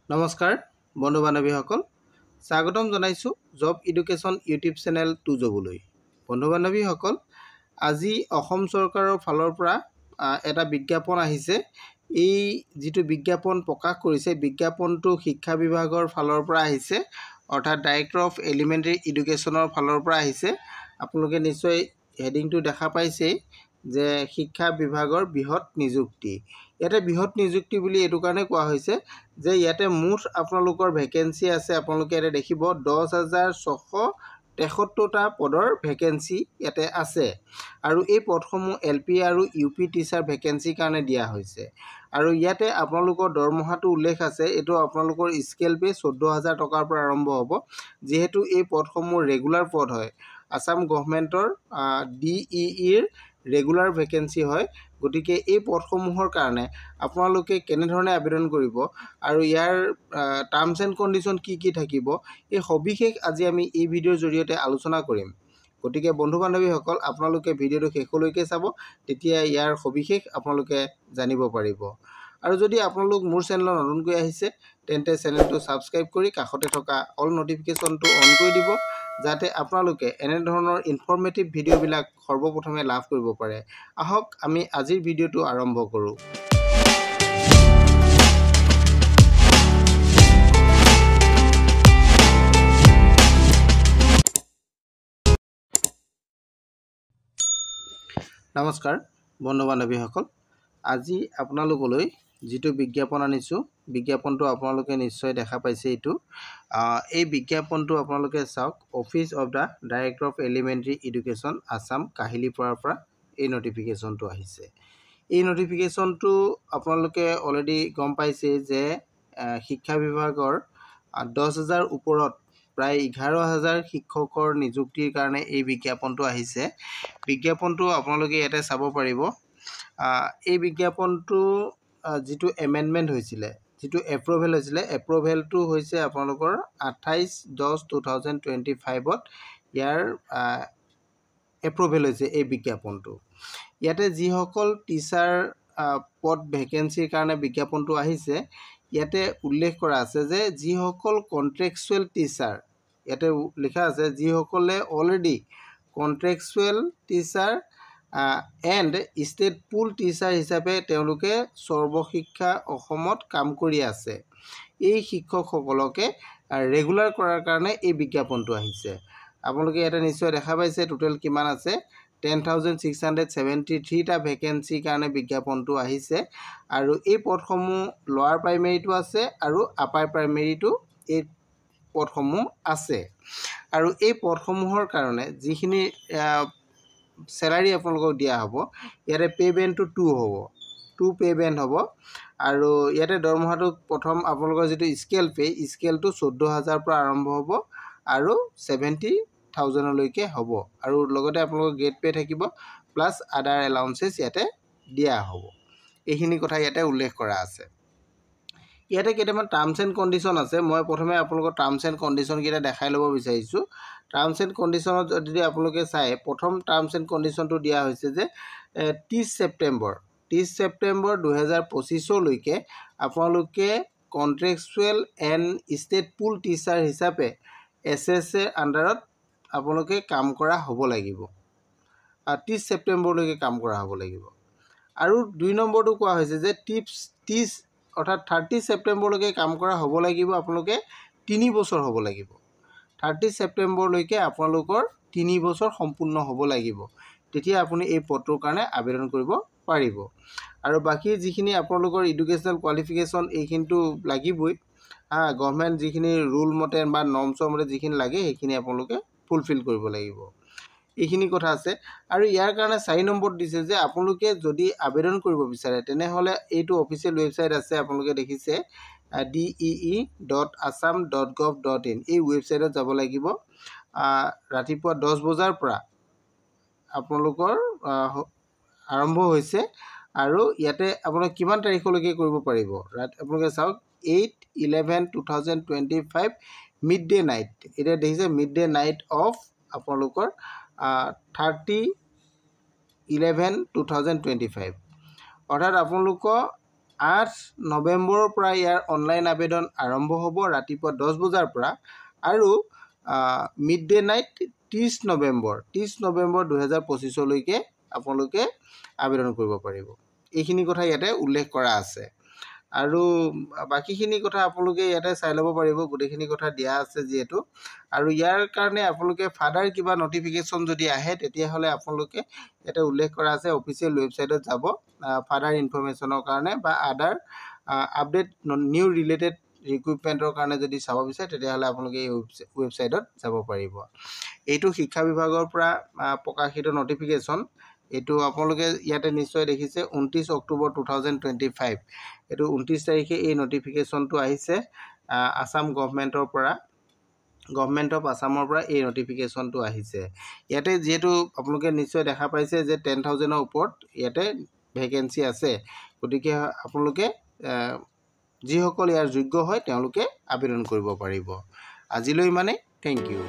নমস্কাৰ বন্ধু বান্ধৱীসকল স্বাগতম জনাইছোঁ job education YouTube channel to জবলৈ বন্ধু বান্ধৱীসকল আজি অসম চৰকাৰৰ ফালৰ পৰা এটা বিজ্ঞাপন আহিছে এই যিটো বিজ্ঞাপন প্ৰকাশ কৰিছে বিজ্ঞাপনটো শিক্ষা বিভাগৰ ফালৰ পৰা আহিছে অৰ্থাৎ ডাইৰেক্টৰ অফ এলিমেণ্টাৰী এডুকেশ্যনৰ ফালৰ পৰা আহিছে আপোনালোকে নিশ্চয় হেডিংটো দেখা পাইছে যে শিক্ষা বিভাগৰ বৃহৎ নিযুক্তি ইয়াতে বৃহৎ নিযুক্তি বুলি এটো কাৰণে কোৱা হৈছে যে ইয়াতে মুঠ আপোনালোকৰ ভ্যাকেন্সি আছে আপোনালোকে এটা দেখিব 10673টা পদৰ ভ্যাকেন্সি ইয়াতে আছে আৰু এই পদসমূহ এলপি আৰু ইউপি টিচাৰ ভ্যাকেন্সি কাৰণে দিয়া হৈছে আৰু ইয়াতে আপোনালোকৰ দৰমহাটো উল্লেখ আছে এটো আপোনালোকৰ স্কেল পে 14000 টকাৰ পৰা আৰম্ভ হ'ব যেহেতু এই পদসমূহ ৰেগুলাৰ পদ হয় আসাম গভৰ্ণমেণ্টৰ ডিইইৰ ৰেগুলাৰ ভ্যাকেন্সি হয় গতিকে এই পদসমূহৰ কাৰণে আপোনালোকে কেনে ধৰণে আবেদন কৰিব আৰু ইয়াৰ টাৰ্মছ এণ্ড কণ্ডিশ্যন কি থাকিব এই সবিশেষ আজি আমি এই ভিডিঅ'ৰ জৰিয়তে আলোচনা কৰিম গতিকে বন্ধু বান্ধৱীসকল আপোনালোকে ভিডিঅ'টো শেষলৈকে চাব তেতিয়া ইয়াৰ সবিশেষ আপোনালোকে জানিব পাৰিব আৰু যদি আপোনালোক মোৰ চেনেলত নতুনকৈ আহিছে তেন্তে চেনেলটো সাবস্ক্ৰাইব কৰি কাষতে থকা অল নটিফিকেশনটো অন কৰি দিব যাতে আপোনালোকে এনে ধৰণৰ ইনফৰমেটিভ ভিডিঅ'বিলাক সৰ্বপ্ৰথমে লাভ কৰিব পাৰে আহক আমি আজিৰ ভিডিঅ'টো আৰম্ভ কৰোঁ নমস্কাৰ বন্ধু বান্ধৱীসকল আজি আপোনালোকলৈ যেটো বিজ্ঞাপন আনিছো বিজ্ঞাপনটো আপোনালোকে নিশ্চয় দেখা পাইছে এটো এই বিজ্ঞাপনটো আপোনালোকে চাওক office of the director of elementary education Assam কাহিলিপাৰাৰ পৰা এই নটিফিকেশনটো আহিছে এই নটিফিকেশনটো আপোনালোকে অলৰেডি গম পাইছে যে শিক্ষা বিভাগৰ 10000 ওপৰত প্ৰায় 11000 শিক্ষকৰ নিযুক্তিৰ কাৰণে এই বিজ্ঞাপনটো আহিছে বিজ্ঞাপনটো আপোনালোকে ইয়াতে চাব পাৰিব এই বিজ্ঞাপনটো যেটো এমেন্ডমেন্ট হৈছিল যেটো এপ্ৰুভেল হৈছিল এপ্ৰুভেলটো হৈছে আপোনালোকৰ 28/10/2025 ত ইয়াৰ এপ্ৰুভেল হৈছে এই বিজ্ঞাপনটো ইয়াতে যিসকল টিচাৰ পদ ভ্যাকেন্সিৰ কাৰণে বিজ্ঞাপনটো আহিছে ইয়াতে উল্লেখ কৰা আছে যে যিসকল কন্ট্ৰাকচুৱেল টিচাৰ ইয়াতে লিখা আছে যিসকলে already contractual teacher and state pool teacher হিচাপে তেওঁলোকে সৰ্বশিক্ষা অসমত কাম কৰি আছে এই শিক্ষকসকলকে ৰেগুলাৰ কৰাৰ কাৰণে এই বিজ্ঞাপনটো আহিছে আপোনালোকে এটা নিশ্চয় দেখা পাইছে টোটাল কিমান আছে 10673 টা ভ্যাকেন্সি কাৰণে বিজ্ঞাপনটো আহিছে আৰু এই পদসমূহ লোৱাৰ প্ৰাইমেৰীটো আছে আৰু আপাৰ প্ৰাইমেৰীটো এই পদসমূহ আছে আৰু এই পদসমূহৰ কাৰণে যিখিনি স্যালাৰি আপোনালোকক দিয়া হ'ব ইয়াৰে পে বেণ্ডটো 2 হ'ব 2 পে বেণ্ড হ'ব আৰু ইয়াতে দৰমহাটো প্ৰথম আপোনালোকৰ যেটো স্কেলটো 14000 পৰা আৰম্ভ হ'ব আৰু 70000 লৈকে হ'ব আৰু লগতে আপোনালোকৰ গেট পে থাকিব প্লাস আদাৰ এলাউন্সেস ইয়াতে দিয়া হ'ব এইখিনি কথা ইয়াতে উল্লেখ কৰা আছে ইয়াতে কেইটামান টাৰ্মছ এণ্ড কণ্ডিশ্যন আছে মই প্ৰথমে আপোনালোকৰ টাৰ্মছ এণ্ড কণ্ডিশ্যন কেইটা দেখাই ল'ব বিচাৰিছো টাৰ্মছ এণ্ড কণ্ডিশ্যনত যদি আপোনালোকে চাই প্ৰথম টাৰ্মছ এণ্ড কণ্ডিশ্যনটো দিয়া হৈছে যে 30 সেপ্টেম্বৰ 2025 লৈকে আপোনালোকে কন্ট্ৰাকচুৱেল এণ্ড ষ্টেট পুল টিচাৰ হিচাপে এছএছএ আন্ডাৰত আপোনালোকে কাম কৰা হ'ব লাগিব 30 সেপ্টেম্বৰ লৈকে কাম কৰা হ'ব লাগিব আৰু 2 নম্বৰটো কোৱা হৈছে যে 30 অৰ্থাৎ 30 সেপ্টেম্বৰ লৈকে কাম কৰা হ'ব লাগিব আপোনালোকে 3 বছৰ হ'ব লাগিব 30 সেপ্টেম্বৰ লৈকে আপোনালোকৰ 3 বছৰ সম্পূৰ্ণ হ'ব লাগিব তেতিয়া আপুনি এই পদটোৰ কাৰণে আবেদন কৰিব পাৰিব আৰু বাকি যিখিনি আপোনালোকৰ এডুকেশনাল কোৱালিফিকেশন এইখিনিটো লাগিবই গভৰ্ণমেণ্ট যিখিনি ৰুল মতে বা নৰ্মছৰ মতে যিখিনি লাগে সেইখিনি আপোনালোকে ফুলফিল কৰিব লাগিব এইখিনি কথা আছে আৰু ইয়াৰ কাৰণে 4 নম্বৰ দিছে যে আপোনালোকে যদি আবেদন কৰিব বিচাৰে তেনেহলে এইটো অফিচিয়েল ওয়েবসাইট আছে আপোনালোকে দেখিছে dee.assam.gov.in এই ওয়েবসাইটত যাব লাগিব ৰাতিপুৱা 10 বজাৰ পৰা আপোনালোকৰ আৰম্ভ হৈছে আৰু ইয়াতে আপোনালোক কিমান তাৰিখলৈকে কৰিব পাৰিব আপোনালোকে চাওক 8/11/2025 মিডডে নাইট এটা দেখিছে মিডডে নাইট অফ আপোনালোকৰ 30/11/2025 অৰ্থাৎ আপোনালোকৰ 8 নৱেম্বৰৰ পৰা ইয়াৰ অনলাইন আবেদন আৰম্ভ হ'ব ৰাতিপুৱা 10 বজাৰ পৰা আৰু মিড ডে নাইট 30 নৱেম্বৰ 2025লৈকে আপোনালোকে আবেদন কৰিব পাৰিব। এইখিনি কথা ইয়াতে উল্লেখ কৰা আছে আৰু বাকীখিনি কথা আপোনালোকে ইয়াতে চাই ল'ব পাৰিব, গোটেইখিনি কথা দিয়া আছে যিহেতু। আৰু ইয়াৰ কাৰণে আপোনালোকে ফাৰ্ডাৰ কিবা নটিফিকেশ্যন যদি আহে তেতিয়াহ'লে আপোনালোকে ইয়াতে উল্লেখ কৰা আছে অফিচিয়েল ৱেবছাইটত যাব ফাৰ্ডাৰ ইনফৰমেশ্যনৰ কাৰণে বা আদাৰ আপডেট নিউ ৰিলেটেড ৰিক্ৰুইটমেণ্টৰ কাৰণে যদি চাব বিচাৰে তেতিয়াহ'লে আপোনালোকে এই ৱেবছাইটত যাব পাৰিব। এইটো শিক্ষা বিভাগৰ পৰা প্ৰকাশিত নটিফিকেশ্যন। এইটো আপোনালোকে ইয়াতে নিশ্চয় দেখিছে 29 অক্টোবৰ 2025 এইটো 29 তাৰিখে এই নটিফিকেশ্যনটো আহিছে আসাম গভৰ্ণমেণ্টৰ পৰা, গভৰ্ণমেণ্ট অফ আসামৰ পৰা এই নটিফিকেশ্যনটো আহিছে। ইয়াতে যিহেতু আপোনালোকে নিশ্চয় দেখা পাইছে যে 10,000ৰ ওপৰত ইয়াতে ভেকেঞ্চি আছে, গতিকে আপোনালোকে যিসকল ইয়াৰ যোগ্য হয় তেওঁলোকে আবেদন কৰিব পাৰিব। আজিলৈ মানে থেংক ইউ।